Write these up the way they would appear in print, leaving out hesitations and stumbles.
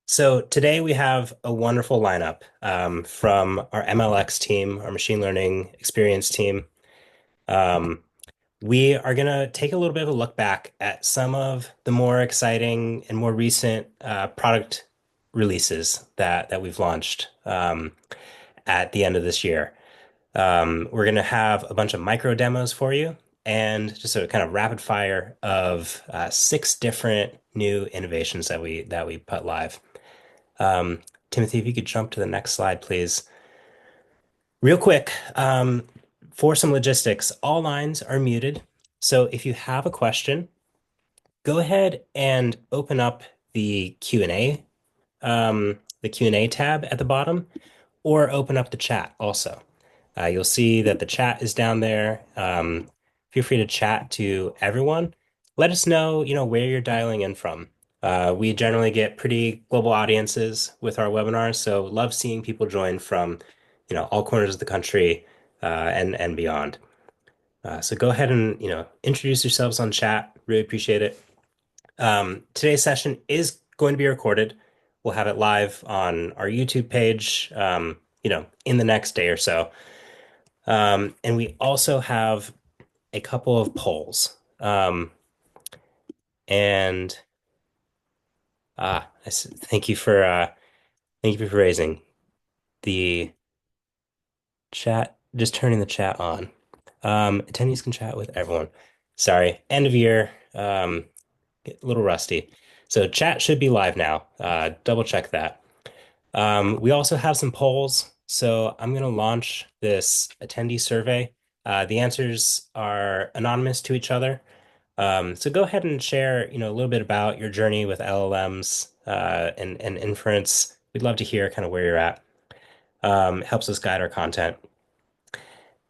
So today we have a wonderful lineup from our MLX team, our machine learning experience team. Um, we are going to take a little bit of a look back at some of the more exciting and more recent product releases that we've launched at the end of this year. We're going to have a bunch of micro demos for you and just a kind of rapid fire of six different new innovations that we put live. Um, Timothy, if you could jump to the next slide, please. Real quick, for some logistics, all lines are muted. So if you have a question, go ahead and open up the Q&A tab at the bottom, or open up the chat also. You'll see that the chat is down there. Feel free to chat to everyone. Let us know, where you're dialing in from. We generally get pretty global audiences with our webinars, so love seeing people join from, all corners of the country, and beyond. So go ahead and, introduce yourselves on chat. Really appreciate it. Today's session is going to be recorded. We'll have it live on our YouTube page, in the next day or so. And we also have a couple of polls. And thank you for raising the chat, just turning the chat on. Attendees can chat with everyone. Sorry, end of year, a little rusty. So chat should be live now. Double check that. We also have some polls. So I'm going to launch this attendee survey. The answers are anonymous to each other. So go ahead and share, a little bit about your journey with LLMs and inference. We'd love to hear kind of where you're at. It helps us guide our content.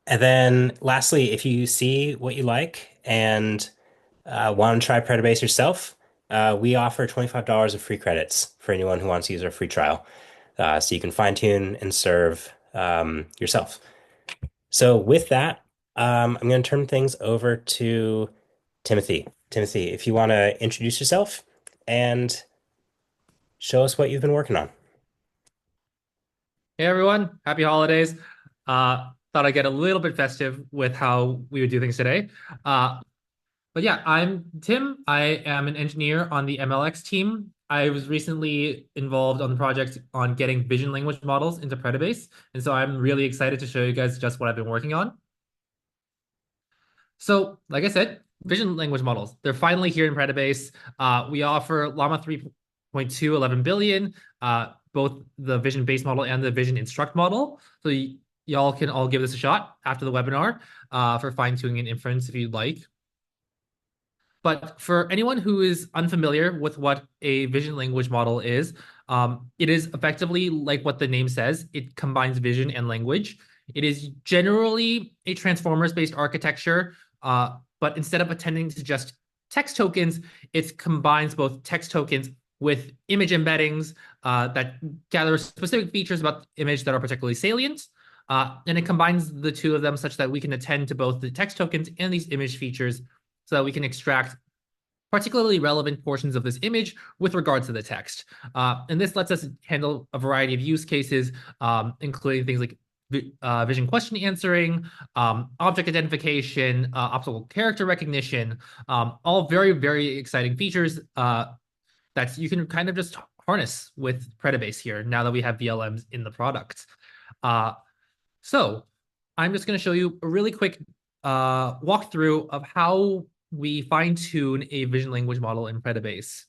And then lastly, if you see what you like and want to try Predibase yourself, we offer $25 of free credits for anyone who wants to use our free trial. So you can fine tune and serve yourself. So with that, I'm going to turn things over to Timothy. Timothy, if you want to introduce yourself and show us what you've been working on. Hey everyone, happy holidays. Thought I'd get a little bit festive with how we would do things today. But yeah, I'm Tim. I am an engineer on the MLX team. I was recently involved on the project on getting vision language models into Predibase, and so I'm really excited to show you guys just what I've been working on. So, like I said, vision language models, they're finally here in Predibase. We offer Llama 3.2 11 billion, both the vision base model and the vision instruct model. So y'all can all give this a shot after the webinar for fine-tuning and inference if you'd like. But for anyone who is unfamiliar with what a vision language model is, it is effectively like what the name says. It combines vision and language. It is generally a transformers-based architecture, but instead of attending to just text tokens, it combines both text tokens with image embeddings that gather specific features about the image that are particularly salient. And it combines the two of them such that we can attend to both the text tokens and these image features so that we can extract particularly relevant portions of this image with regard to the text. And this lets us handle a variety of use cases, including things like vision question answering, object identification, optical character recognition, all very, very exciting features that you can kind of just harness with Predibase here now that we have VLMs in the product. So I'm just going to show you a really quick walkthrough of how we fine-tune a vision language model in Predibase.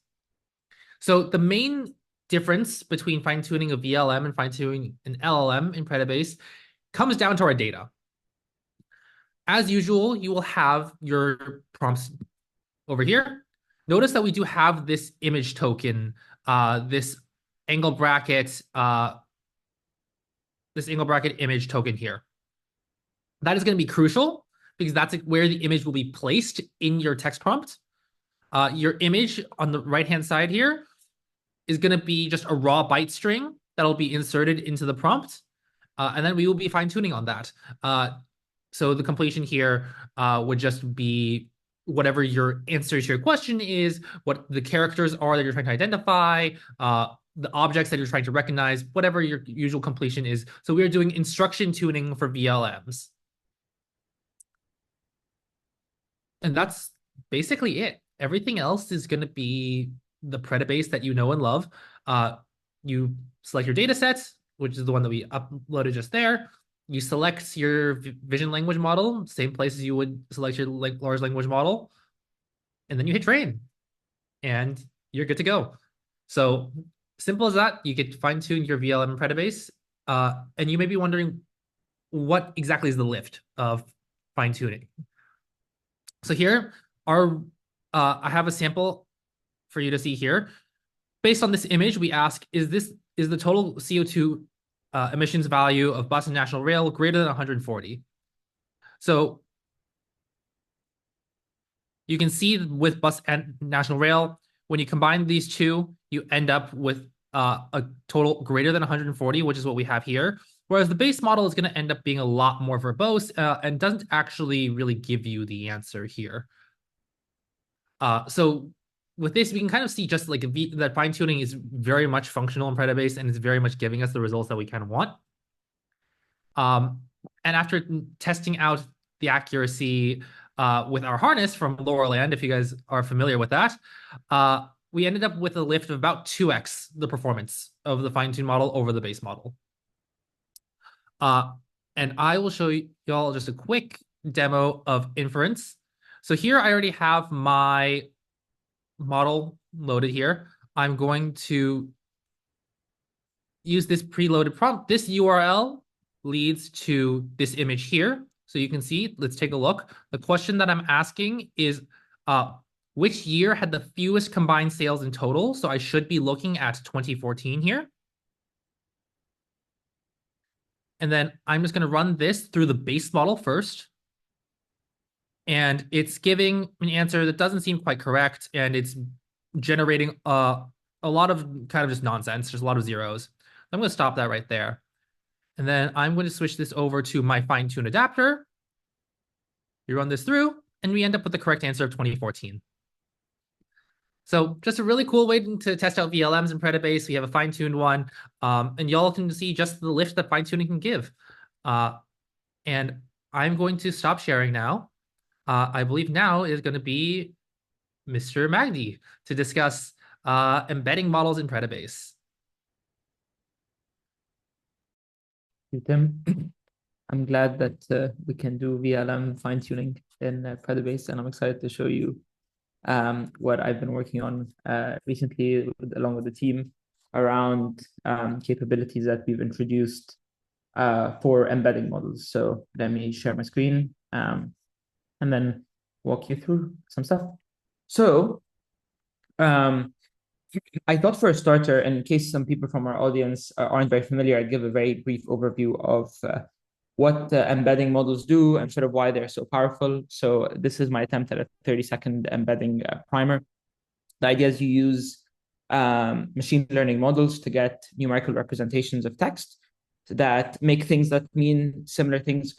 So the main difference between fine-tuning a VLM and fine-tuning an LLM in Predibase comes down to our data. As usual, you will have your prompts over here. Notice that we do have this image token, this angle bracket image token here. That is going to be crucial because that's where the image will be placed in your text prompt. Your image on the right-hand side here is going to be just a raw byte string that'll be inserted into the prompt. And then we will be fine-tuning on that. So the completion here would just be whatever your answer to your question is, what the characters are that you're trying to identify, the objects that you're trying to recognize, whatever your usual completion is. So we are doing instruction tuning for VLMs. And that's basically it. Everything else is going to be the Predibase that you know and love. You select your data set, which is the one that we uploaded just there. You select your vision language model, same place as you would select your large language model, and then you hit train, and you're good to go. So simple as that. You get to fine tune your VLM Predibase, and you may be wondering what exactly is the lift of fine tuning. So here are I have a sample for you to see here. Based on this image, we ask, is the total CO2 emissions value of bus and national rail greater than 140? So you can see with bus and national rail, when you combine these two, you end up with a total greater than 140, which is what we have here. Whereas the base model is going to end up being a lot more verbose and doesn't actually really give you the answer here. So with this, we can kind of see just like that fine tuning is very much functional in Predibase and it's very much giving us the results that we kind of want. And after testing out the accuracy with our harness from Lowerland, if you guys are familiar with that, we ended up with a lift of about 2x the performance of the fine-tuned model over the base model. And I will show y'all just a quick demo of inference. So here I already have my model loaded here. I'm going to use this preloaded prompt. This URL leads to this image here. So you can see, let's take a look. The question that I'm asking is, which year had the fewest combined sales in total? So I should be looking at 2014 here. And then I'm just going to run this through the base model first. And it's giving an answer that doesn't seem quite correct. And it's generating a lot of kind of just nonsense, just a lot of zeros. I'm going to stop that right there. And then I'm going to switch this over to my fine-tune adapter. You run this through, and we end up with the correct answer of 2014. So just a really cool way to test out VLMs in Predibase. We have a fine-tuned one, and y'all can see just the lift that fine-tuning can give. And I'm going to stop sharing now. I believe now is going to be Mr. Magdi to discuss embedding models in Predibase. Tim, I'm glad that we can do VLM fine-tuning in Predibase, and I'm excited to show you what I've been working on recently along with the team around capabilities that we've introduced for embedding models. So let me share my screen and then walk you through some stuff. So I thought for a starter, in case some people from our audience aren't very familiar, I'd give a very brief overview of what embedding models do and sort of why they're so powerful. So this is my attempt at a 30-second embedding primer. The idea is you use machine learning models to get numerical representations of text that make things that mean similar things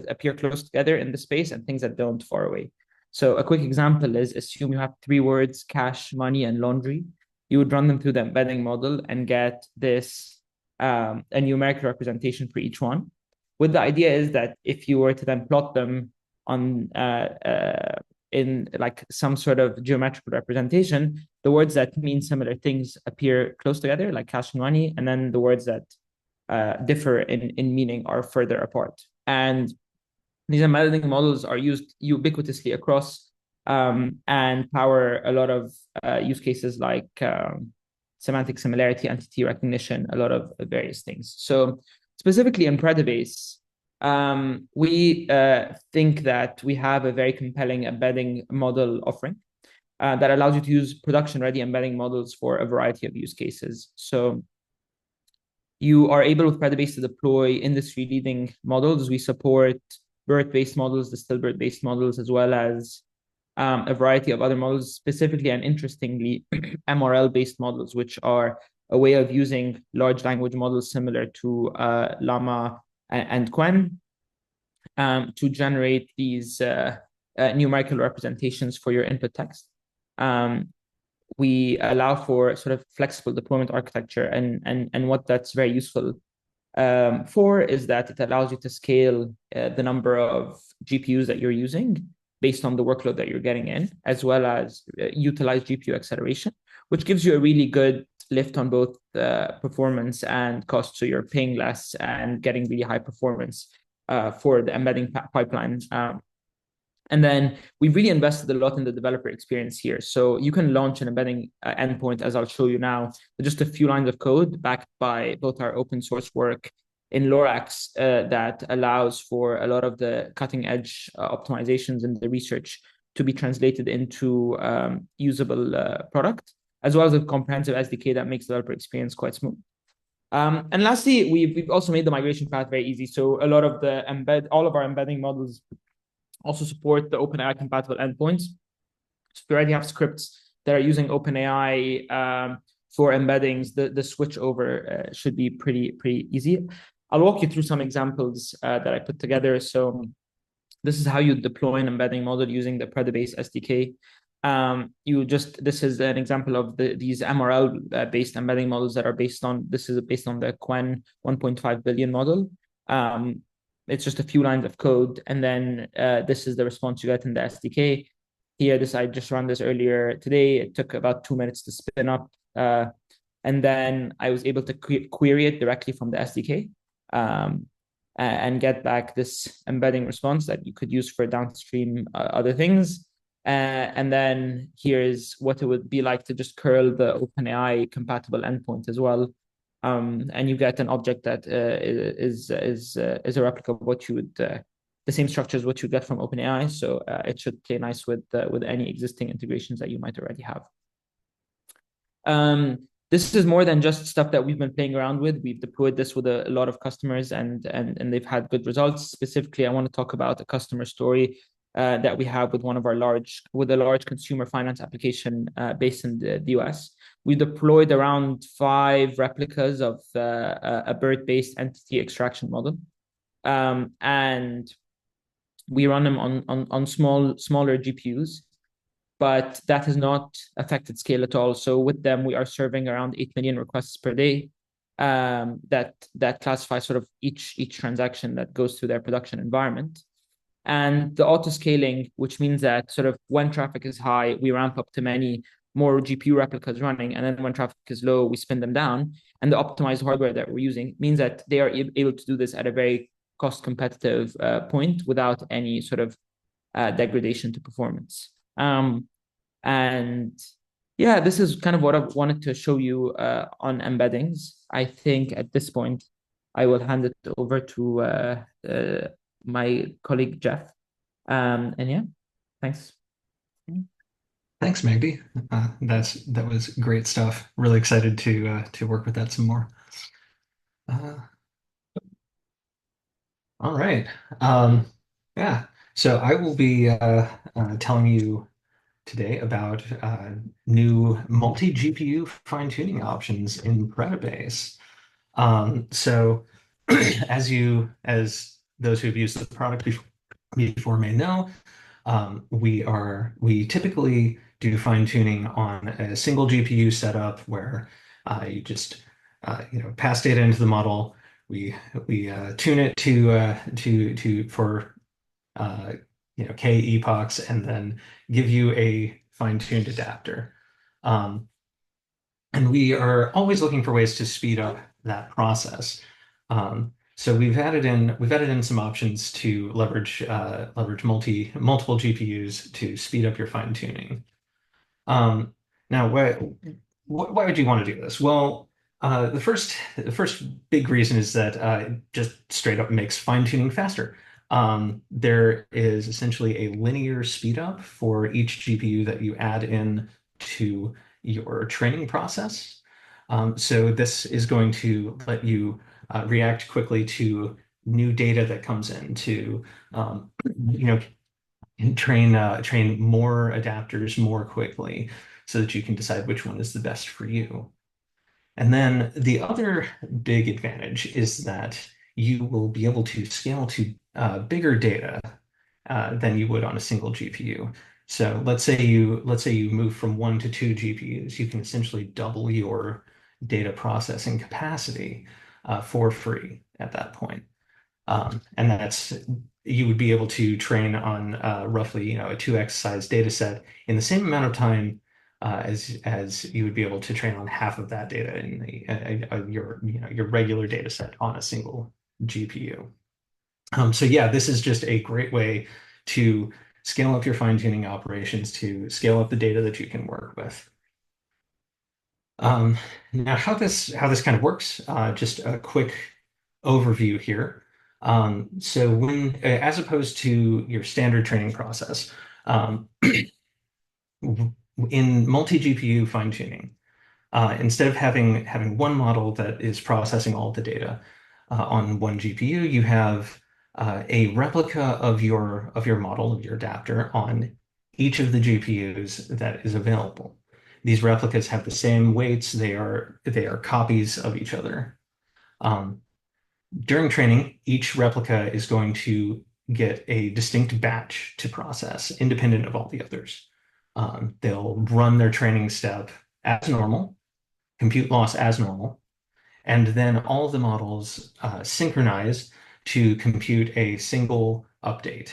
appear close together in the space and things that don't far away. So a quick example is assume you have 3 words, cash, money, and laundry. You would run them through the embedding model and get this a numerical representation for each one. With the idea is that if you were to then plot them on in like some sort of geometrical representation, the words that mean similar things appear close together, like cash and money, and then the words that differ in meaning are further apart. And these embedding models are used ubiquitously across and power a lot of use cases like semantic similarity, entity recognition, a lot of various things. So specifically in Predibase, we think that we have a very compelling embedding model offering that allows you to use production-ready embedding models for a variety of use cases. So you are able with Predibase to deploy industry-leading models. We support BERT-based models, Dilbert-based models, as well as a variety of other models, specifically and interestingly, MRL-based models, which are a way of using large language models similar to Llama and Quen to generate these numerical representations for your input text. we allow for sort of flexible deployment architecture, and what that's very useful for is that it allows you to scale the number of GPUs that you're using based on the workload that you're getting in, as well as utilize GPU acceleration, which gives you a really good lift on both performance and cost. So you're paying less and getting really high performance for the embedding pipeline. And then we've really invested a lot in the developer experience here. So you can launch an embedding endpoint, as I'll show you now, with just a few lines of code backed by both our open source work in Lorax that allows for a lot of the cutting edge optimizations in the research to be translated into usable product, as well as a comprehensive SDK that makes developer experience quite smooth. And lastly, we've also made the migration path very easy. So a lot of all of our embedding models also support the OpenAI compatible endpoints. So if you already have scripts that are using OpenAI for embeddings, the switch over should be pretty easy. I'll walk you through some examples that I put together. So this is how you deploy an embedding model using the Predibase SDK. This is an example of these MRL based embedding models that are based on the Qwen 1.5 billion model. It's just a few lines of code, and then this is the response you get in the SDK. Here, I just ran this earlier today. It took about 2 minutes to spin up, and then I was able to query it directly from the SDK and get back this embedding response that you could use for downstream other things. And then here's what it would be like to just curl the OpenAI compatible endpoint as well. And you get an object that is a replica of what you would the same structure as what you get from OpenAI. So it should play nice with any existing integrations that you might already have. This is more than just stuff that we've been playing around with. We've deployed this with a lot of customers, and they've had good results. Specifically, I want to talk about a customer story that we have with a large consumer finance application based in the US. We deployed around 5 replicas of a BERT-based entity extraction model, and we run them on smaller GPUs. But that has not affected scale at all. So with them, we are serving around 8 million requests per day that classify sort of each transaction that goes through their production environment. And the auto scaling, which means that sort of when traffic is high, we ramp up to many more GPU replicas running. And then when traffic is low, we spin them down. And the optimized hardware that we're using means that they are able to do this at a very cost competitive point without any sort of degradation to performance. And yeah, this is kind of what I wanted to show you on embeddings. I think at this point, I will hand it over to my colleague Jeff. And yeah, thanks. Thanks, Magdi. That was great stuff. Really excited to work with that some more. All right. Yeah. So I will be telling you today about new multi-GPU fine-tuning options in Predibase. So as those who've used the product before may know, we typically do fine-tuning on a single GPU setup where you just pass data into the model. We tune it for k epochs, and then give you a fine-tuned adapter. And we are always looking for ways to speed up that process. So we've added in some options to leverage multiple GPUs to speed up your fine-tuning. Now, why would you want to do this? Well, the first big reason is that it just straight up makes fine-tuning faster. There is essentially a linear speed up for each GPU that you add in to your training process. So this is going to let you react quickly to new data that comes in to train more adapters more quickly so that you can decide which one is the best for you. And then the other big advantage is that you will be able to scale to bigger data than you would on a single GPU. So let's say you move from 1 to 2 GPUs, you can essentially double your data processing capacity for free at that point. And that's you would be able to train on roughly a 2x size data set in the same amount of time as you would be able to train on half of that data in your regular data set on a single GPU. So yeah, this is just a great way to scale up your fine-tuning operations to scale up the data that you can work with. Now, how this kind of works, just a quick overview here. So as opposed to your standard training process, in multi-GPU fine-tuning, instead of having one model that is processing all the data on one GPU, you have a replica of your model, of your adapter, on each of the GPUs that is available. These replicas have the same weights. They are copies of each other. During training, each replica is going to get a distinct batch to process, independent of all the others. They'll run their training step as normal, compute loss as normal, and then all of the models synchronize to compute a single update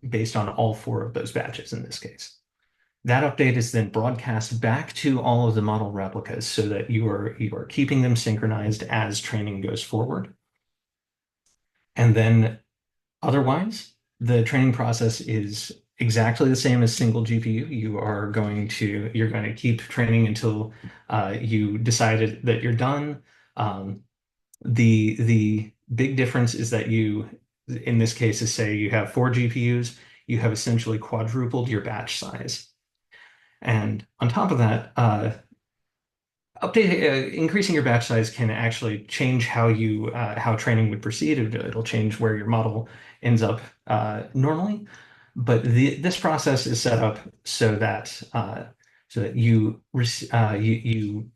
based on all 4 of those batches in this case. That update is then broadcast back to all of the model replicas so that you are keeping them synchronized as training goes forward. And then otherwise, the training process is exactly the same as single GPU. You're going to keep training until you decided that you're done. The big difference is that in this case, is say you have 4 GPUs, you have essentially quadrupled your batch size. And on top of that, increasing your batch size can actually change how training would proceed. It'll change where your model ends up normally, but this process is set up so that you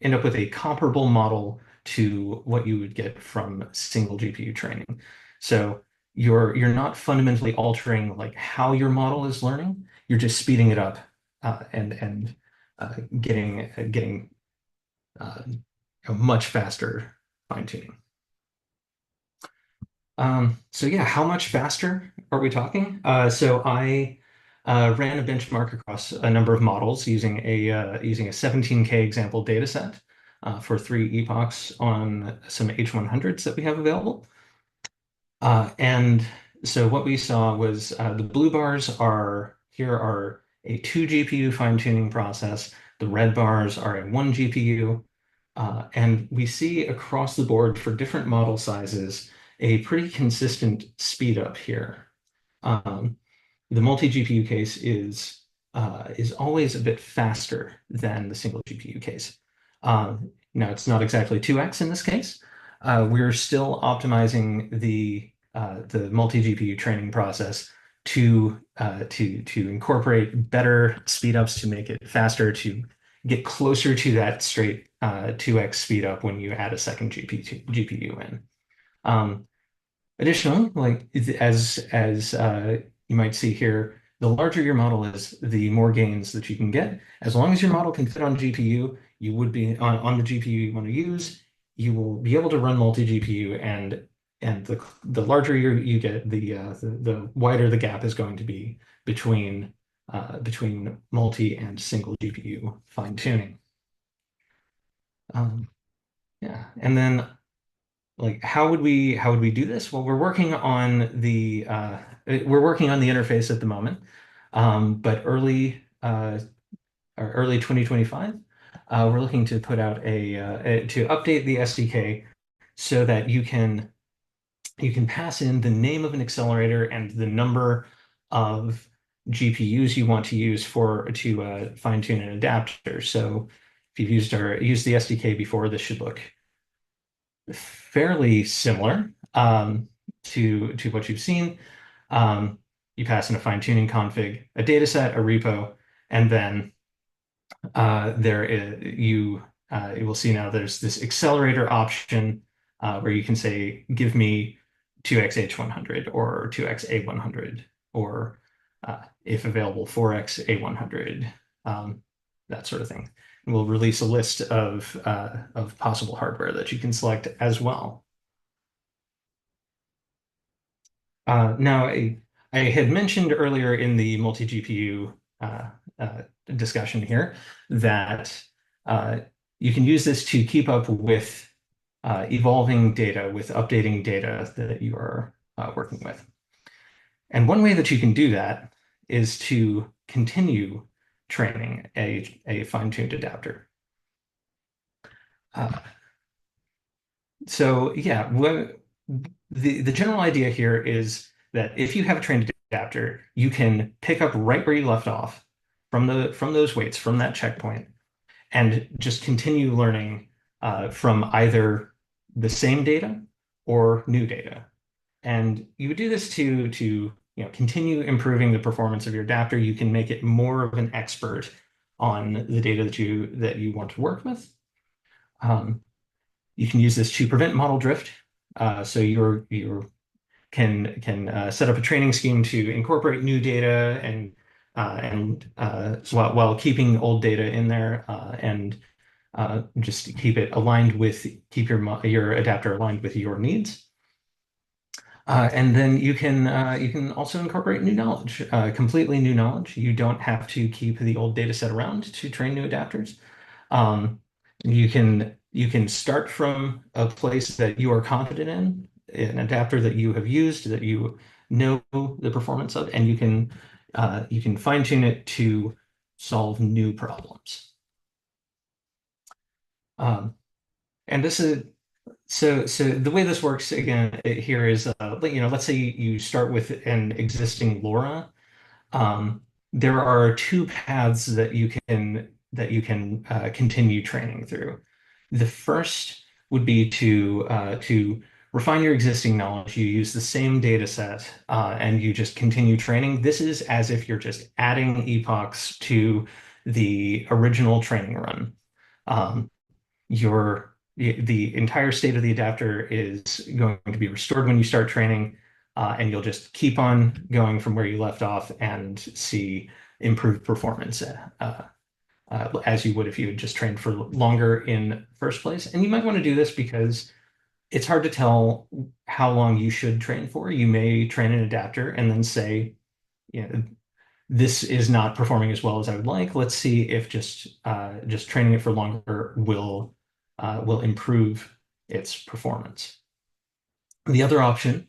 end up with a comparable model to what you would get from single GPU training. So you're not fundamentally altering like how your model is learning. You're just speeding it up and getting much faster fine tuning. So yeah, how much faster are we talking? So I ran a benchmark across a number of models using a 17K example data set for 3 epochs on some H100s that we have available. And so what we saw was the blue bars are a 2 GPU fine-tuning process. The red bars are a 1 GPU. And we see across the board for different model sizes a pretty consistent speed up here. The multi-GPU case is always a bit faster than the single GPU case. Now it's not exactly 2x in this case. We're still optimizing the multi-GPU training process to incorporate better speed ups to make it faster, to get closer to that straight 2x speed up when you add a second GPU in. Additionally, like as you might see here, the larger your model is, the more gains that you can get. As long as your model can fit on GPU, you would be on the GPU you want to use, you will be able to run multi-GPU, and the larger you get, the wider the gap is going to be between multi and single GPU fine tuning. Yeah, and then like how would we do this? Well, we're working on the interface at the moment, but early 2025, we're looking to put out to update the SDK so that you can pass in the name of an accelerator and the number of GPUs you want to use to fine-tune an adapter. So if you've used the SDK before, this should look fairly similar to what you've seen. You pass in a fine-tuning config, a dataset, a repo, and then you will see now there's this accelerator option where you can say, give me 2x H100 or 2x A100 or if available, 4x A100, that sort of thing. And we'll release a list of possible hardware that you can select as well. Now, I had mentioned earlier in the multi-GPU discussion here that you can use this to keep up with evolving data, with updating data that you are working with. And one way that you can do that is to continue training a fine-tuned adapter. So yeah, the general idea here is that if you have a trained adapter, you can pick up right where you left off from those weights, from that checkpoint, and just continue learning from either the same data or new data. And you would do this to continue improving the performance of your adapter. You can make it more of an expert on the data that you want to work with. You can use this to prevent model drift. So you can set up a training scheme to incorporate new data and while keeping old data in there and just keep your adapter aligned with your needs. And then you can also incorporate new knowledge, completely new knowledge. You don't have to keep the old data set around to train new adapters. Um, you can start from a place that you are confident in, an adapter that you have used, that you know the performance of, and you can fine tune it to solve new problems. And this is so the way this works again here is let's say you start with an existing LoRa. There are two paths that you can continue training through. The first would be to refine your existing knowledge. You use the same data set and you just continue training. This is as if you're just adding epochs to the original training run. Um, the entire state of the adapter is going to be restored when you start training, and you'll just keep on going from where you left off and see improved performance as you would if you had just trained for longer in first place. And you might want to do this because it's hard to tell how long you should train for. You may train an adapter and then say, this is not performing as well as I would like. Let's see if just training it for longer will improve its performance. The other option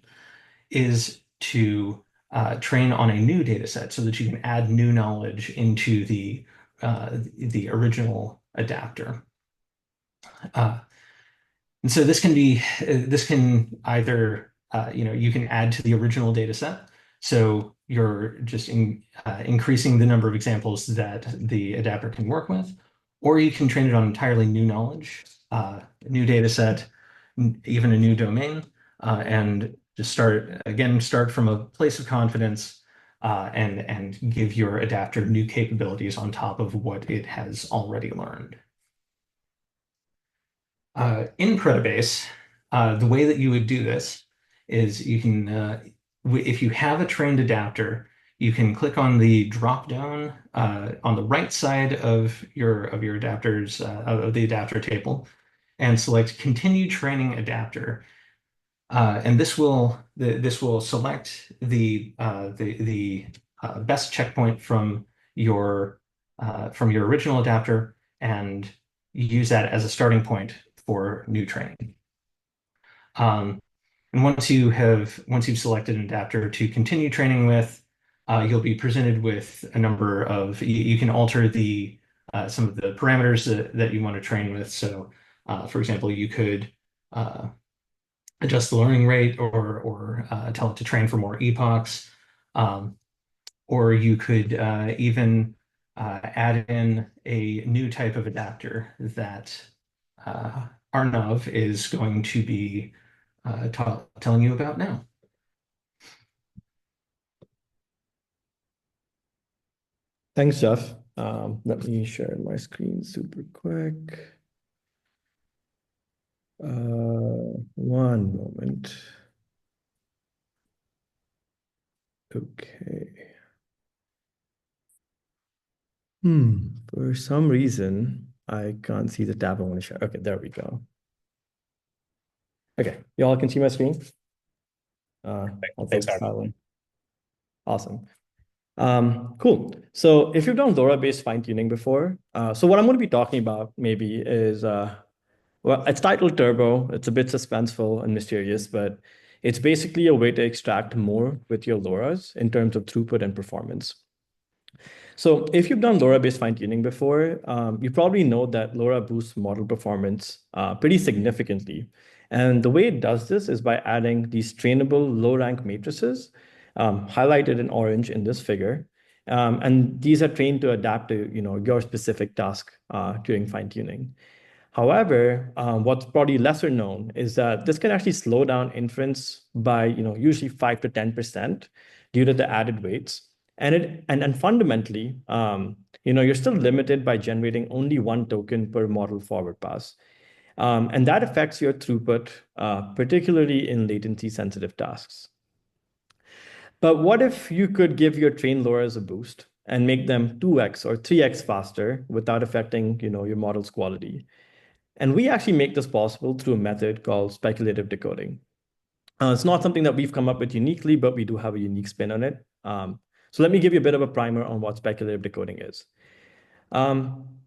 is to train on a new data set so that you can add new knowledge into the original adapter. And so this can either you can add to the original data set. So you're just increasing the number of examples that the adapter can work with, or you can train it on entirely new knowledge, new data set, even a new domain, and just start from a place of confidence and give your adapter new capabilities on top of what it has already learned. In Predibase, the way that you would do this is you can, if you have a trained adapter, you can click on the drop down on the right side of your adapters of the adapter table, and select Continue Training Adapter. And this will select the best checkpoint from your original adapter and use that as a starting point for new training. And once you've selected an adapter to continue training with, you'll be presented with a number of you can alter some of the parameters that you want to train with. So, for example, you could adjust the learning rate or tell it to train for more epochs. Or you could even add in a new type of adapter that Arnav is going to be telling you about now. Thanks, Jeff. Let me share my screen super quick. One moment. Okay. For some reason, I can't see the tab I want to share. Okay, there we go. Okay, y'all can see my screen? I'll Thanks, focus Armin. that one. Awesome. Cool. So if you've done LoRa-based fine-tuning before, so what I'm going to be talking about maybe is, well, it's titled Turbo. It's a bit suspenseful and mysterious, but it's basically a way to extract more with your LoRa's in terms of throughput and performance. So if you've done LoRa-based fine-tuning before, you probably know that LoRa boosts model performance pretty significantly. And the way it does this is by adding these trainable low-rank matrices, highlighted in orange in this figure. And these are trained to adapt to your specific task during fine-tuning. However, what's probably lesser known is that this can actually slow down inference by usually 5 to 10% due to the added weights. And fundamentally, you're still limited by generating only one token per model forward pass. And that affects your throughput, particularly in latency sensitive tasks. But what if you could give your trained LoRa's a boost and make them 2x or 3x faster without affecting your model's quality? And we actually make this possible through a method called speculative decoding. It's not something that we've come up with uniquely, but we do have a unique spin on it. So let me give you a bit of a primer on what speculative decoding is.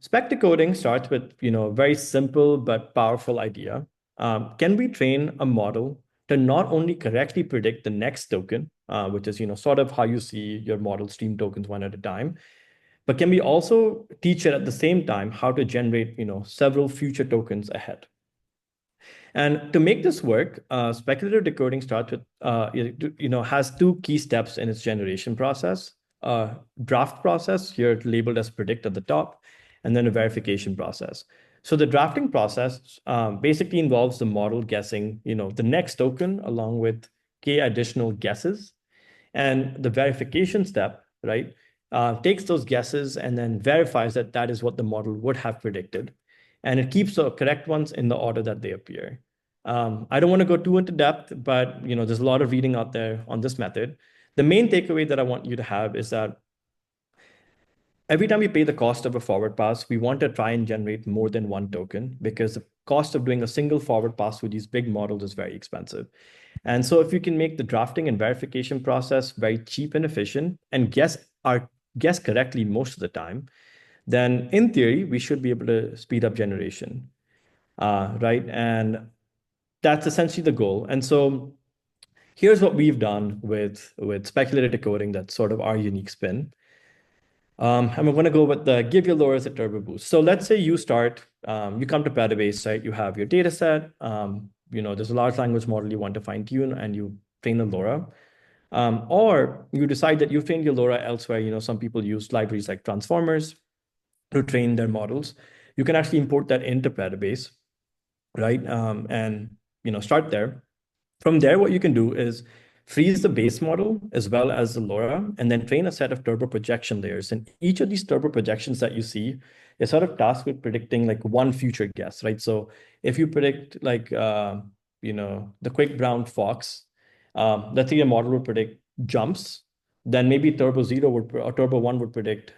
Spec decoding starts with a very simple but powerful idea. Can we train a model to not only correctly predict the next token, which is sort of how you see your model stream tokens one at a time, but can we also teach it at the same time how to generate several future tokens ahead? And to make this work, speculative decoding starts with, has two key steps in its generation process. Draft process, here labeled as predict at the top, and then a verification process. So the drafting process basically involves the model guessing, the next token along with k additional guesses. And the verification step, right, takes those guesses and then verifies that that is what the model would have predicted. And it keeps the correct ones in the order that they appear. I don't want to go too into depth, but there's a lot of reading out there on this method. The main takeaway that I want you to have is that every time we pay the cost of a forward pass, we want to try and generate more than one token because the cost of doing a single forward pass with these big models is very expensive. And so if you can make the drafting and verification process very cheap and efficient and guess correctly most of the time, then in theory, we should be able to speed up generation, right? And that's essentially the goal. And so here's what we've done with speculative decoding. That's sort of our unique spin. And we're going to go with the give your LoRa's a turbo boost. So let's say you start, you come to Predibase, right? You have your data set. There's a large language model you want to fine tune and you train a LoRa. Or you decide that you've trained your LoRa elsewhere. Some people use libraries like transformers to train their models. You can actually import that into Predibase, right? And start there. From there, what you can do is freeze the base model as well as the LoRa, and then train a set of turbo projection layers. And each of these turbo projections that you see is sort of tasked with predicting like one future guess, right? So if you predict like, the quick brown fox, let's say your model would predict jumps, then maybe turbo 0 or turbo 1 would predict,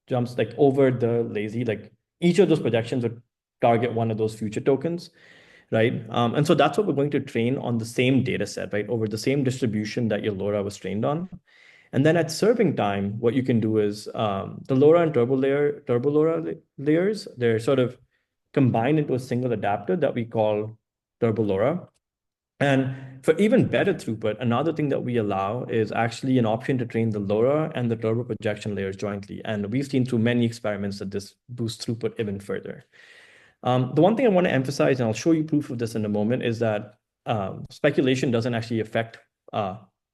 jumps like over the lazy, like each of those projections would target one of those future tokens, right? And so that's what we're going to train on the same data set, right? Over the same distribution that your LoRa was trained on. And then at serving time, what you can do is the LoRa and turbo LoRa layers, they're sort of combined into a single adapter that we call turbo LoRa. And for even better throughput, another thing that we allow is actually an option to train the LoRa and the turbo projection layers jointly. And we've seen through many experiments that this boosts throughput even further. The one thing I want to emphasize, and I'll show you proof of this in a moment, is that speculation doesn't actually affect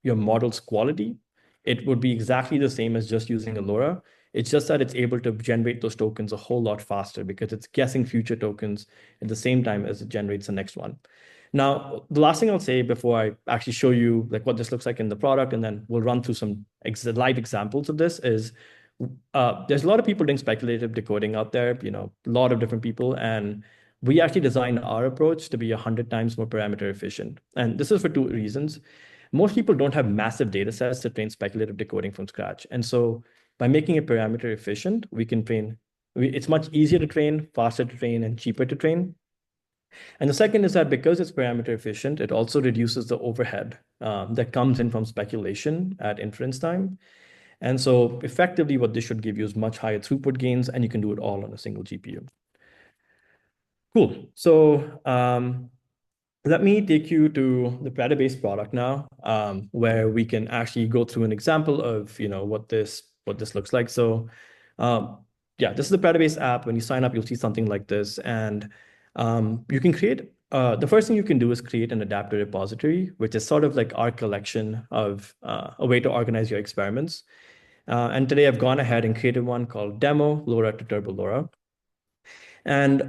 your model's quality. It would be exactly the same as just using a LoRa. It's just that it's able to generate those tokens a whole lot faster because it's guessing future tokens at the same time as it generates the next one. Now, the last thing I'll say before I actually show you like what this looks like in the product, and then we'll run through some live examples of this, is there's a lot of people doing speculative decoding out there, a lot of different people, and we actually designed our approach to be 100 times more parameter efficient. And this is for two reasons. Most people don't have massive data sets to train speculative decoding from scratch. And so by making it parameter efficient, we can train. It's much easier to train, faster to train, and cheaper to train. And the second is that because it's parameter efficient, it also reduces the overhead that comes in from speculation at inference time. And so effectively, what this should give you is much higher throughput gains, and you can do it all on a single GPU. Cool. So let me take you to the Predibase product now, where we can actually go through an example of what this looks like. So yeah, this is the Predibase app. When you sign up, you'll see something like this, and you can create. The first thing you can do is create an adapter repository, which is sort of like our collection of a way to organize your experiments. And today I've gone ahead and created one called Demo LoRa to Turbo LoRa. And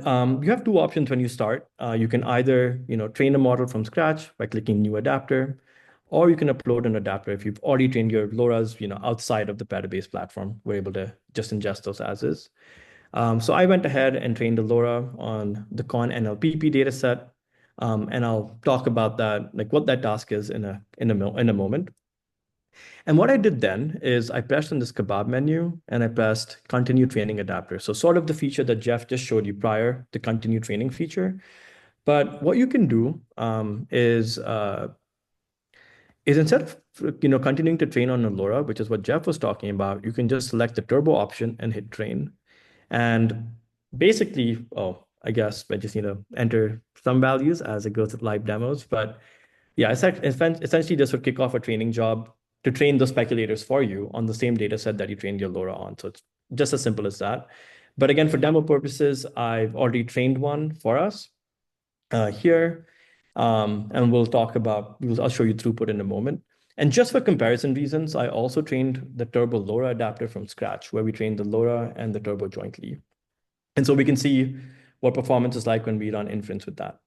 you have two options when you start. You can either train a model from scratch by clicking New Adapter, or you can upload an adapter if you've already trained your LoRa's outside of the Predibase platform. We're able to just ingest those as is. So I went ahead and trained a LoRa on the Con NLPP dataset, and I'll talk about that, like what that task is in a moment. And what I did then is I pressed on this kebab menu and I pressed continue training adapter. So sort of the feature that Jeff just showed you prior, the continue training feature. But what you can do is instead of continuing to train on a LoRa, which is what Jeff was talking about, you can just select the turbo option and hit train. And basically, I guess I just need to enter some values as it goes with live demos. But yeah, essentially this would kick off a training job to train the speculators for you on the same data set that you trained your LoRa on. So it's just as simple as that. But again, for demo purposes, I've already trained one for us here. And I'll show you throughput in a moment. And just for comparison reasons, I also trained the Turbo LoRa adapter from scratch, where we trained the LoRa and the Turbo jointly. And so we can see what performance is like when we run inference with that.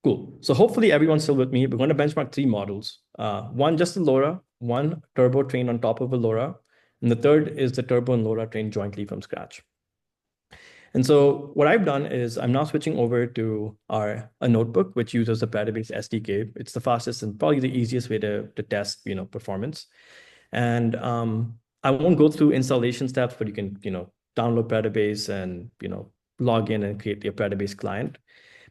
Cool. So hopefully everyone's still with me. We're going to benchmark 3 models. One, just the LoRa, one Turbo trained on top of a LoRa, and the third is the Turbo and LoRa trained jointly from scratch. And so what I've done is I'm now switching over to a notebook, which uses the Predibase SDK. It's the fastest and probably the easiest way to test performance. And I won't go through installation steps, but you can download Predibase and log in and create your Predibase client.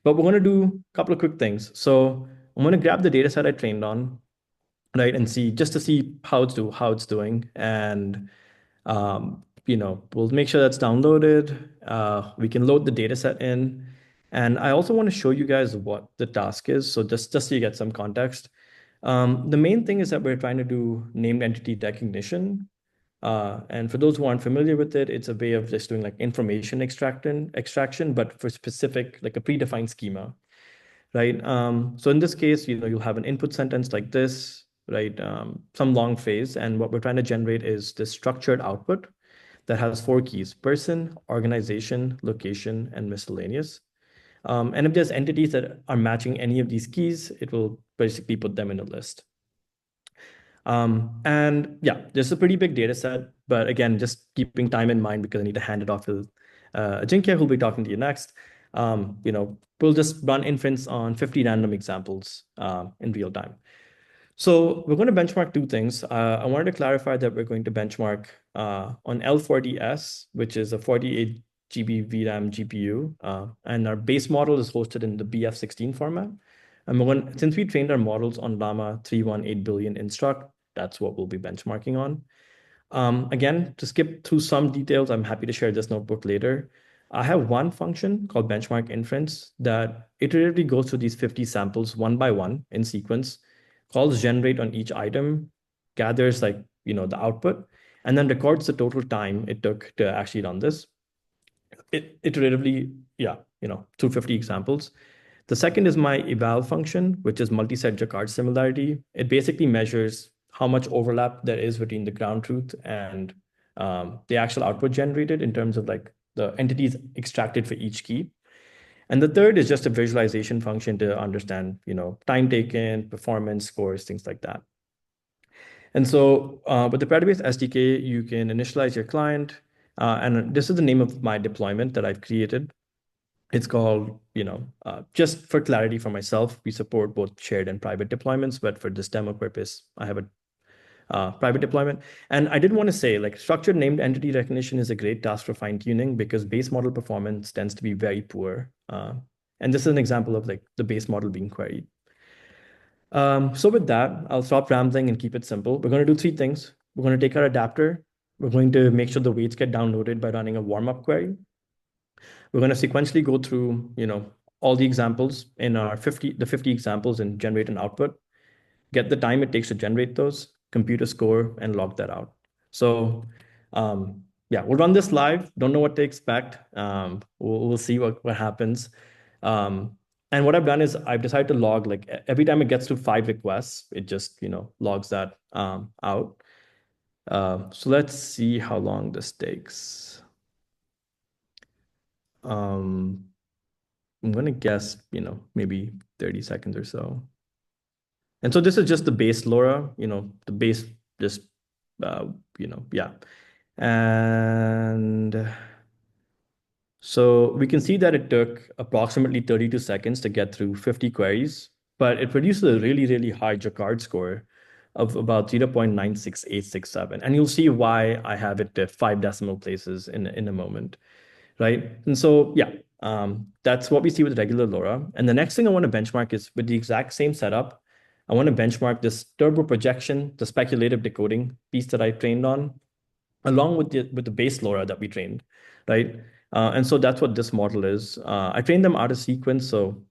But we're going to do a couple of quick things. So I'm going to grab the data set I trained on, right, and see how it's doing. And we'll make sure that's downloaded. We can load the data set in. And I also want to show you guys what the task is. So just so you get some context. The main thing is that we're trying to do named entity recognition. And for those who aren't familiar with it, it's a way of just doing like information extraction, but for specific, like a predefined schema, right? So in this case, you'll have an input sentence like this, right? Some long phrase. And what we're trying to generate is this structured output that has 4 keys: person, organization, location, and miscellaneous. And if there's entities that are matching any of these keys, it will basically put them in a list. And yeah, this is a pretty big data set, but again, just keeping time in mind because I need to hand it off to Ajinkya, who'll be talking to you next. We'll just run inference on 50 random examples in real time. So we're going to benchmark 2 things. I wanted to clarify that we're going to benchmark on L40S, which is a 48 GB VRAM GPU, and our base model is hosted in the BF16 format. And since we trained our models on Llama 318 billion instruct, that's what we'll be benchmarking on. Again, to skip through some details, I'm happy to share this notebook later. I have one function called benchmark inference that iteratively goes through these 50 samples one by one in sequence, calls generate on each item, gathers the output, and then records the total time it took to actually run this. Iteratively, through 50 examples. The second is my eval function, which is multi-set Jacquard similarity. It basically measures how much overlap there is between the ground truth and the actual output generated in terms of like the entities extracted for each key. And the third is just a visualization function to understand, time taken, performance, scores, things like that. And so with the Predibase SDK, you can initialize your client. And this is the name of my deployment that I've created. It's called, just for clarity for myself, we support both shared and private deployments, but for this demo purpose, I have private deployment. And I did want to say, like, structured named entity recognition is a great task for fine-tuning because base model performance tends to be very poor. And this is an example of like the base model being queried. So with that, I'll stop rambling and keep it simple. We're going to do three things. We're going to take our adapter. We're going to make sure the weights get downloaded by running a warm-up query. We're going to sequentially go through, all the examples in our 50 examples and generate an output, get the time it takes to generate those, compute a score, and log that out. So yeah, we'll run this live. Don't know what to expect. We'll see what happens. And what I've done is I've decided to log, like, every time it gets to 5 requests, it just, logs that out. So let's see how long this takes. I'm going to guess, maybe 30 seconds or so. And so this is just the base LoRa, the base just, yeah. And so we can see that it took approximately 32 seconds to get through 50 queries, but it produces a really, really high Jacquard score of about 0.96867. And you'll see why I have it to 5 decimal places in a moment, right? And so, yeah, that's what we see with regular LoRa. And the next thing I want to benchmark is with the exact same setup, I want to benchmark this turbo projection, the speculative decoding piece that I trained on, along with the base LoRa that we trained, right? And so that's what this model is. I trained them out of sequence. So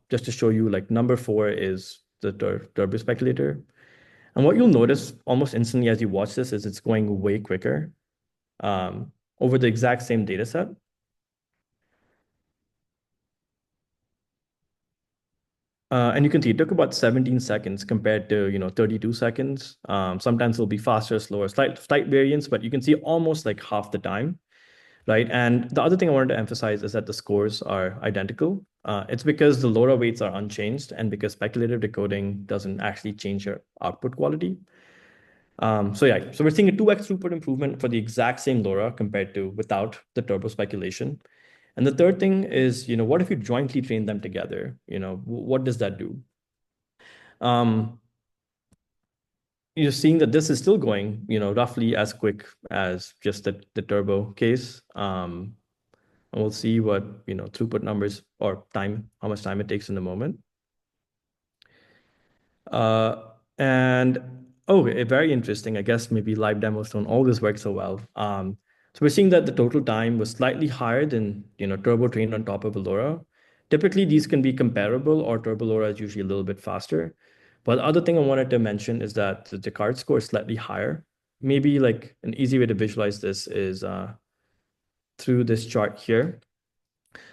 just to show you, like, number 4 is the turbo speculator. And what you'll notice almost instantly as you watch this is it's going way quicker over the exact same data set. And you can see it took about 17 seconds compared to 32 seconds. Sometimes it'll be faster, slower, slight variance, but you can see almost like half the time, right? And the other thing I wanted to emphasize is that the scores are identical. It's because the LoRa weights are unchanged and because speculative decoding doesn't actually change your output quality. So yeah, so we're seeing a 2x throughput improvement for the exact same LoRa compared to without the turbo speculation. And the third thing is, what if you jointly train them together? What does that do? You're seeing that this is still going, roughly as quick as just the turbo case. And we'll see what, throughput numbers or time, how much time it takes in a moment. And very interesting. I guess maybe live demos don't always work so well. So we're seeing that the total time was slightly higher than turbo trained on top of a LoRa. Typically, these can be comparable, or turbo LoRa is usually a little bit faster. But the other thing I wanted to mention is that the Jacquard score is slightly higher. Maybe like an easy way to visualize this is through this chart here.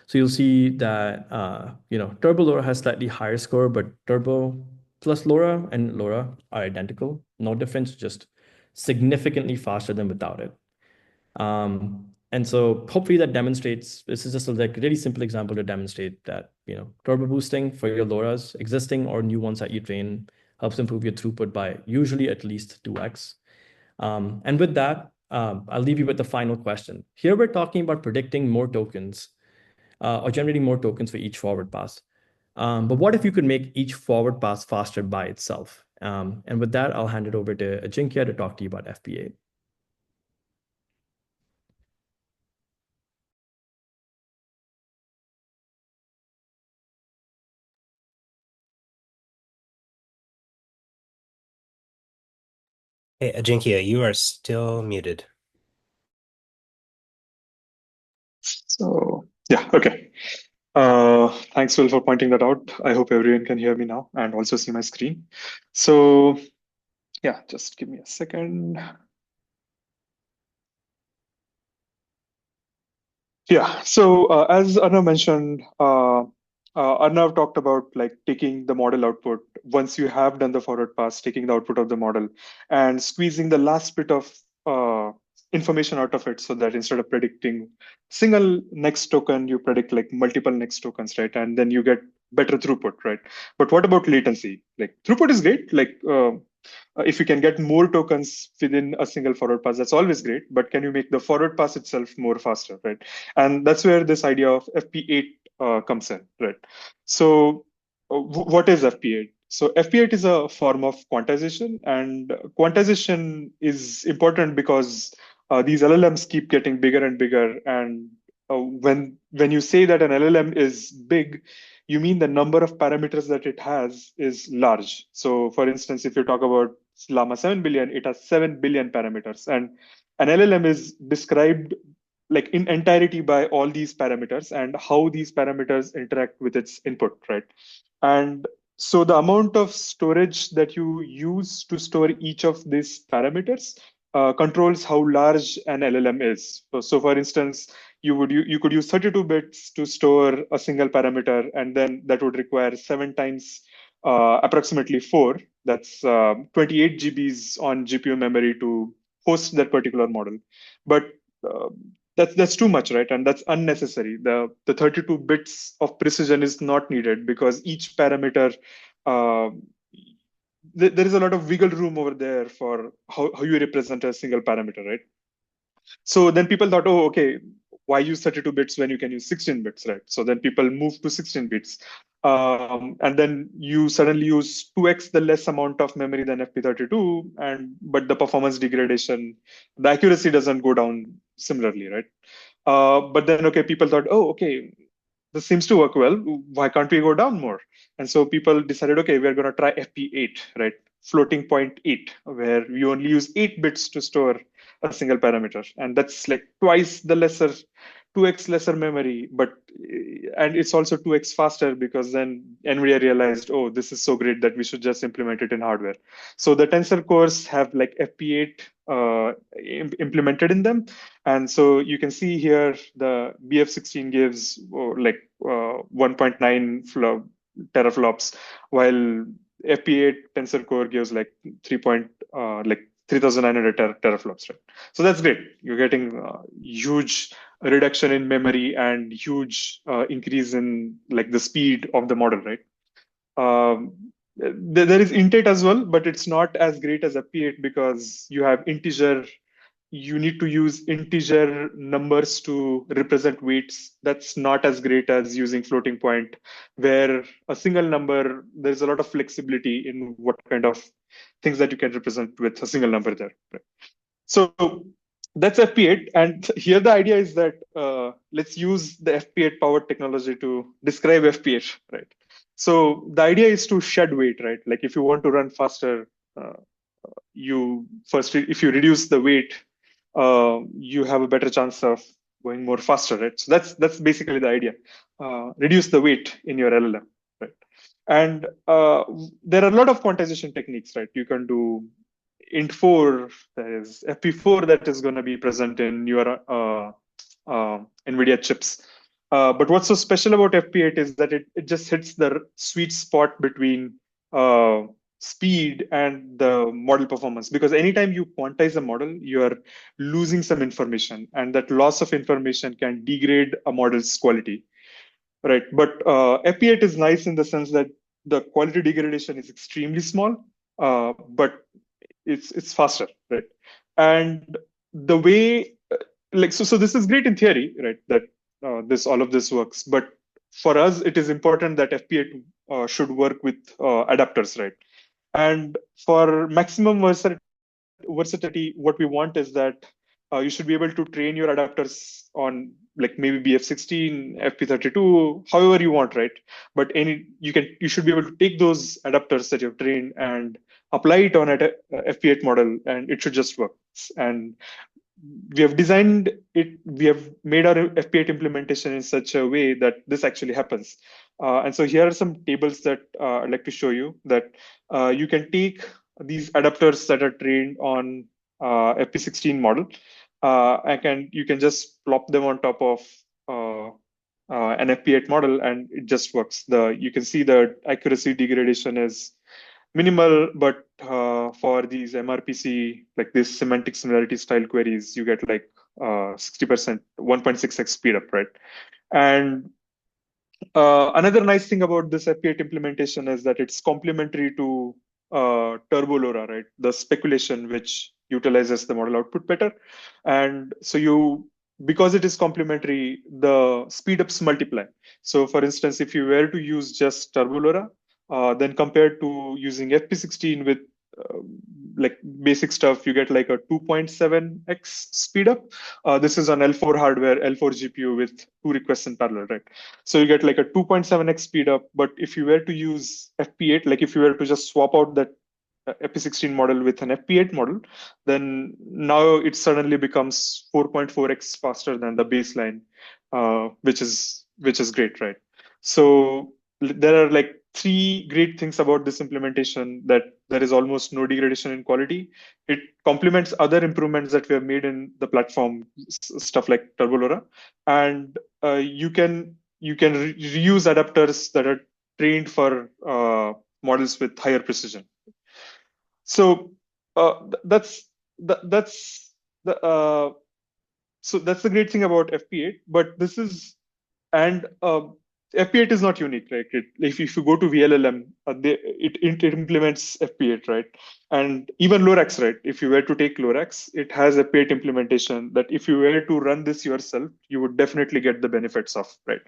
So you'll see that turbo LoRa has slightly higher score, but turbo plus LoRa and LoRa are identical. No difference, just significantly faster than without it. And so hopefully that demonstrates, this is just a really simple example to demonstrate that, turbo boosting for your LoRa's existing or new ones that you train helps improve your throughput by usually at least 2x. And with that, I'll leave you with the final question. Here we're talking about predicting more tokens or generating more tokens for each forward pass. But what if you could make each forward pass faster by itself? And with that, I'll hand it over to Ajinkya to talk to you about FP8. Hey, Ajinkya, you are still muted. So yeah, okay. Thanks, Will, for pointing that out. I hope everyone can hear me now and also see my screen. So yeah, just give me a second. Yeah, so as Arnav mentioned, Arnav talked about like taking the model output once you have done the forward pass, taking the output of the model and squeezing the last bit of information out of it so that instead of predicting single next token, you predict like multiple next tokens, right? And then you get better throughput, right? But what about latency? Like throughput is great. Like if you can get more tokens within a single forward pass, that's always great. But can you make the forward pass itself more faster, right? And that's where this idea of FP8 comes in, right? So what is FP8? So FP8 is a form of quantization, and quantization is important because these LLMs keep getting bigger and bigger. And when you say that an LLM is big, you mean the number of parameters that it has is large. So, for instance, if you talk about Llama 7 billion, it has 7 billion parameters, and an LLM is described like in entirety by all these parameters and how these parameters interact with its input, right? And so the amount of storage that you use to store each of these parameters controls how large an LLM is. So for instance, you could use 32 bits to store a single parameter, and then that would require 7 times approximately 4. That's 28 GBs on GPU memory to host that particular model. But uh, that's too much, right? And that's unnecessary. The 32 bits of precision is not needed because each parameter, uh, there is a lot of wiggle room over there for how you represent a single parameter, right? So then people thought, oh, okay, why use 32 bits when you can use 16 bits, right? So then people moved to 16 bits. And then you suddenly use 2x the less amount of memory than FP32, but the performance degradation, the accuracy doesn't go down similarly, right? But then, okay, people thought, oh, okay, this seems to work well. Why can't we go down more? And so people decided, okay, we're going to try FP8, right? Floating point 8, where we only use 8 bits to store a single parameter. And that's like twice the lesser, 2x lesser memory, and it's also 2x faster because then NVIDIA realized, oh, this is so great that we should just implement it in hardware. So the Tensor cores have like FP8 implemented in them. And so you can see here the BF16 gives 1.9 teraflops, while FP8 Tensor Core gives like 3,900 teraflops, right? So that's great. You're getting huge reduction in memory and huge increase in like the speed of the model, right? There is int8 as well, but it's not as great as FP8 because you need to use integer numbers to represent weights. That's not as great as using floating point, where a single number, there's a lot of flexibility in what kind of things that you can represent with a single number there. Right? So that's FP8. And here the idea is that let's use the FP8 powered technology to describe FP8, right? So the idea is to shed weight, right? Like if you want to run faster, if you reduce the weight, you have a better chance of going more faster, right? So that's basically the idea. Reduce the weight in your LLM, right? And there are a lot of quantization techniques, right? You can do int4, there is FP4 that is going to be present in your NVIDIA chips. But what's so special about FP8 is that it just hits the sweet spot between speed and the model performance, because anytime you quantize a model, you are losing some information, and that loss of information can degrade a model's quality, right? But FP8 is nice in the sense that the quality degradation is extremely small, but it's faster, right? And the way so this is great in theory, right? That all of this works, but for us it is important that FP8 should work with adapters, right? And for maximum versatility, what we want is that you should be able to train your adapters on like maybe BF16, FP32, however you want, right? But you should be able to take those adapters that you've trained and apply it on a FP8 model, and it should just work. And we have designed it, we have made our FP8 implementation in such a way that this actually happens. And so here are some tables that I'd like to show you, that you can take these adapters that are trained on FP16 model, and you can just plop them on top of an FP8 model, and it just works. You can see the accuracy degradation is minimal, but for these MRPC, like these semantic similarity style queries, you get like 60%, 1.6x speed up, right? And another nice thing about this FP8 implementation is that it's complementary to Turbo LoRa, right? The speculation which utilizes the model output better. And so because it is complementary, the speed ups multiply. So for instance, if you were to use just Turbo LoRa, then compared to using FP16 with like basic stuff, you get like a 2.7x speed up. This is on L4 hardware, L4 GPU with 2 requests in parallel, right? So you get like a 2.7x speed up. But if you were to use FP8, like if you were to just swap out that FP16 model with an FP8 model, then now it suddenly becomes 4.4x faster than the baseline, which is great, right? So there are like three great things about this implementation: that there is almost no degradation in quality. It complements other improvements that we have made in the platform, stuff like Turbo LoRa, and you can reuse adapters that are trained for models with higher precision. So that's that's the so that's the great thing about FP8. But this is and FP8 is not unique, right? If you go to VLLM, it implements FP8, right? And even Lorax, right? If you were to take Lorax, it has FP8 implementation that if you were to run this yourself, you would definitely get the benefits of, right?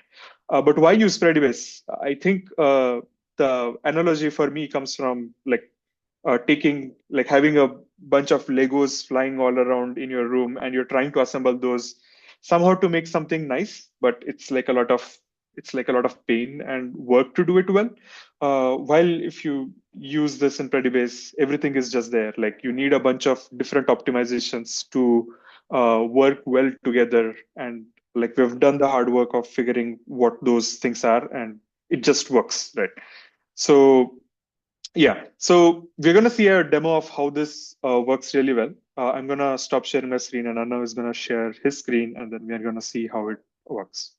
But why use Predibase? I think the analogy for me comes from like having a bunch of Legos flying all around in your room, and you're trying to assemble those somehow to make something nice, but it's like a lot of pain and work to do it well. While if you use this in Predibase, everything is just there. Like you need a bunch of different optimizations to work well together, and like we've done the hard work of figuring what those things are, and it just works, right? So yeah, so we're going to see a demo of how this works really well. I'm going to stop sharing my screen, and Anna is going to share his screen, and then we're going to see how it works.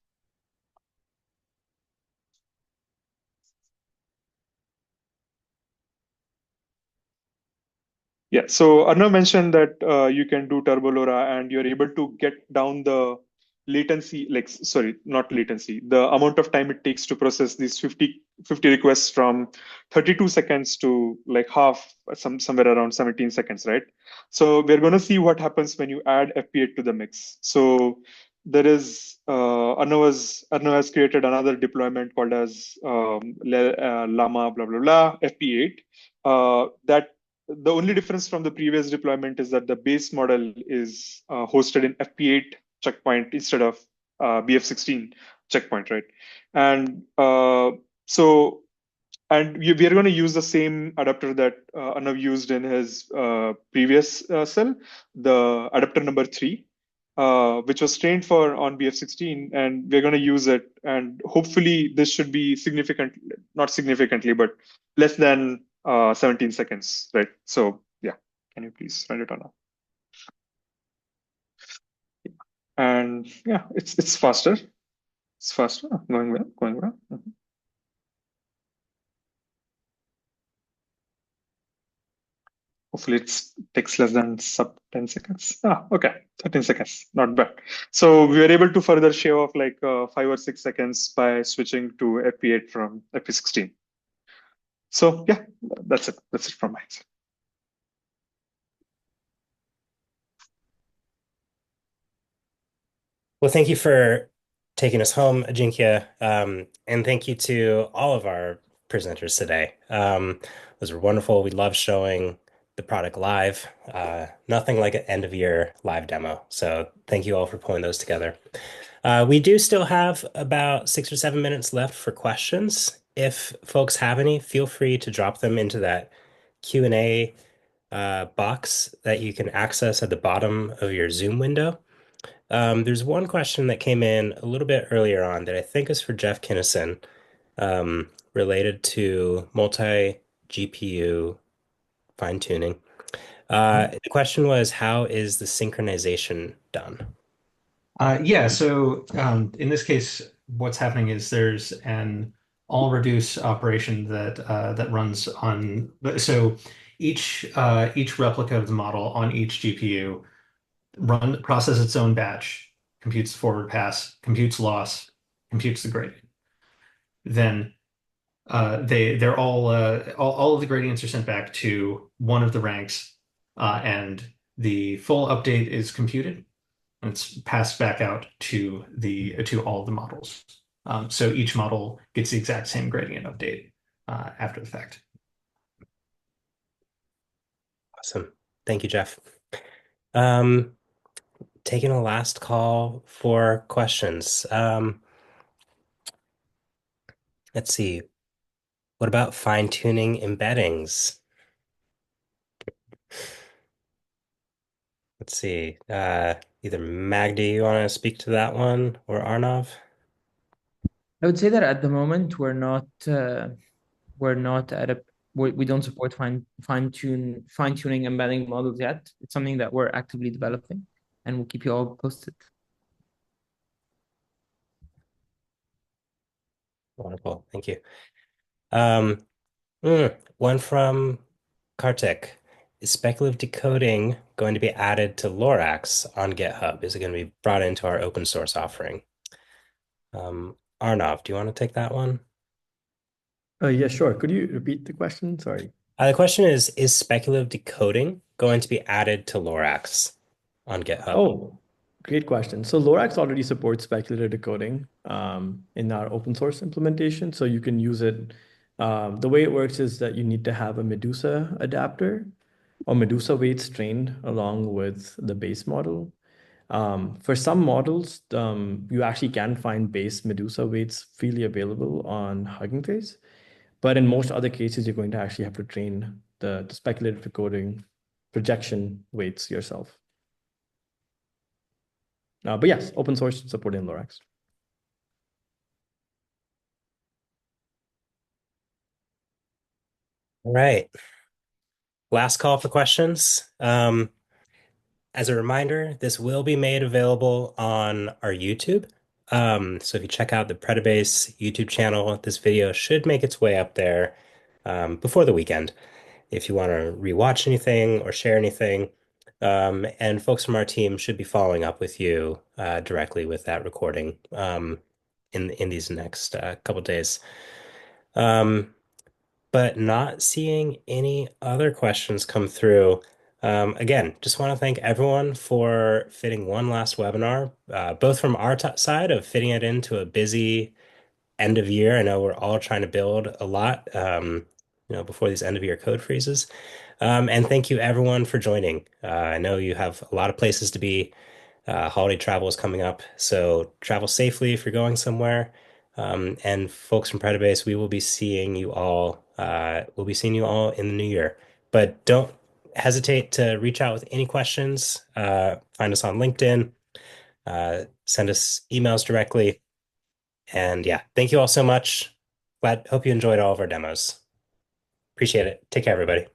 Yeah, so Arnav mentioned that you can do Turbo LoRa and you're able to get down the latency, not latency, the amount of time it takes to process these 50 requests from 32 seconds to like half, somewhere around 17 seconds, right? So we're going to see what happens when you add FP8 to the mix. So there is, Arnav has created another deployment called as Llama, blah, blah, blah, FP8. That the only difference from the previous deployment is that the base model is hosted in FP8 checkpoint instead of BF16 checkpoint, right? And we are going to use the same adapter that Arnav used in his previous cell, the adapter number 3, which was trained for on BF16, and we're going to use it. And hopefully this should be not significantly, but less than 17 seconds, right? So yeah, can you please run it on now? And yeah, it's faster. It's faster. Going well, going well. Hopefully it takes less than sub 10 seconds. Okay, 13 seconds, not bad. So we were able to further shave off like 5 or 6 seconds by switching to FP8 from FP16. So yeah, that's it. That's it from my side. Well, thank you for taking us home, Ajinkya, and thank you to all of our presenters today. Those were wonderful. We love showing the product live. Nothing like an end of year live demo. So thank you all for pulling those together. We do still have about 6 or 7 minutes left for questions. If folks have any, feel free to drop them into that Q&A box that you can access at the bottom of your Zoom window. There's one question that came in a little bit earlier on that I think is for Jeff Kinnison, related to multi-GPU fine-tuning. The question was, how is the synchronization done? Yeah, so in this case, what's happening is there's an all reduce operation that runs on. So each replica of the model on each GPU process its own batch, computes forward pass, computes loss, computes the gradient. Then they're all of the gradients are sent back to one of the ranks, and the full update is computed. And it's passed back out to all of the models. So each model gets the exact same gradient update. after the fact. Awesome. Thank you, Jeff. Taking a last call for questions. Let's see. What about fine-tuning embeddings? Let's see. Either Magdi, you want to speak to that one, or Arnav? I would say that at the moment we're not at a we don't support fine tuning embedding models yet. It's something that we're actively developing, and we'll keep you all posted. Wonderful. Thank you. Um, One from Kartik. Is speculative decoding going to be added to Lorax on GitHub? Is it going to be brought into our open source offering? Arnav, do you want to take that one? Yeah, sure. Could you repeat the question? Sorry. The question is speculative decoding going to be added to Lorax on GitHub? Oh, great question. So Lorax already supports speculative decoding in our open source implementation. So you can use it. The way it works is that you need to have a Medusa adapter or Medusa weights trained along with the base model. For some models, you actually can find base Medusa weights freely available on Hugging Face. But in most other cases, you're going to actually have to train the speculative decoding projection weights yourself. But yes, open source support in Lorax. All right. Last call for questions. As a reminder, this will be made available on our YouTube. So if you check out the Predibase YouTube channel, this video should make its way up there before the weekend. If you want to rewatch anything or share anything, and folks from our team should be following up with you directly with that recording in these next couple days. But not seeing any other questions come through. Again, just want to thank everyone for fitting one last webinar, both from our side of fitting it into a busy end of year. I know we're all trying to build a lot, before these end of year code freezes. And thank you everyone for joining. I know you have a lot of places to be. Holiday travel is coming up, so travel safely if you're going somewhere. And folks from Predibase, we will be seeing you all. We'll be seeing you all in the new year. But don't hesitate to reach out with any questions. Find us on LinkedIn. Send us emails directly. And yeah, thank you all so much. Hope you enjoyed all of our demos. Appreciate it. Take care, everybody.